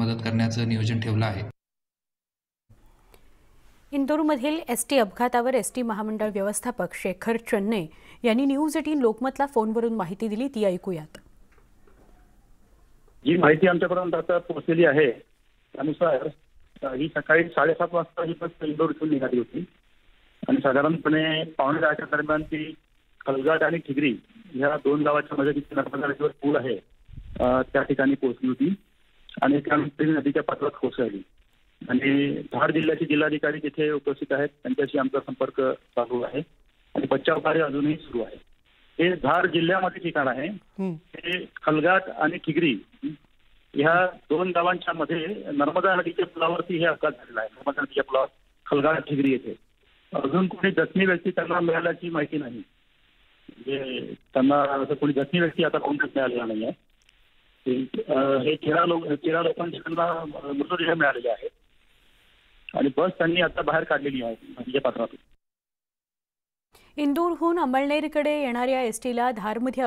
मदत करण्याचं नियोजन ठेवलं आहे। इंदोरमधील एसटी अपघातावर एसटी महामंडळ व्यवस्थापक शेखर चन्ने यांनी न्यूज 18 लोकमतला फोनवरून माहिती दिली, ती ऐकूयात। जी माहिती आमच्यापर्यंत आता पोहोचलेली आहे त्यानुसार ही सकाळी 7:30 वाजता ही बस इंदोर इथून निघाली होती आणि साधारणपणे 9:15च्या दरम्यान ती खलघाट आणि ठिगरी या दोन गावाच्या मध्ये नर्मदा नदीवर पूल आहे त्या ठिकाणी पोहोचली होती आणि त्यानंतर नदीच्या पात्रात कोसळली आणि धार जिल्ह्याचे जिल्हाधिकारी तिथे उपस्थित आहेत, त्यांच्याशी आमचा संपर्क चालू आहे आणि बचाव कार्य अजूनही सुरू आहे। हे धार जिल्ह्यामध्ये ठिकाण आहे, हे खलघाट आणि ठिगरी ह्या दोन गावांच्या मध्ये नर्मदा नदीच्या पुलावरती हे अपघात झालेला आहे। नर्मदा नदीच्या पुलावर खलघाट ठिगरी येथे अजून कोणी जखमी व्यक्ती त्यांना मिळाल्याची माहिती नाही, म्हणजे त्यांना असं कोणी जखमी व्यक्ती आता कोणताच मिळालेला नाही आहे। हे 13 लोकांचे त्यांना मृतदेह मिळालेले आहेत आणि बस त्यांनी आता बाहेर काढलेली आहे नदीच्या पात्रातून। इंदूरहून अमळनेरकडे येणाऱ्या एसटीला धारमध्ये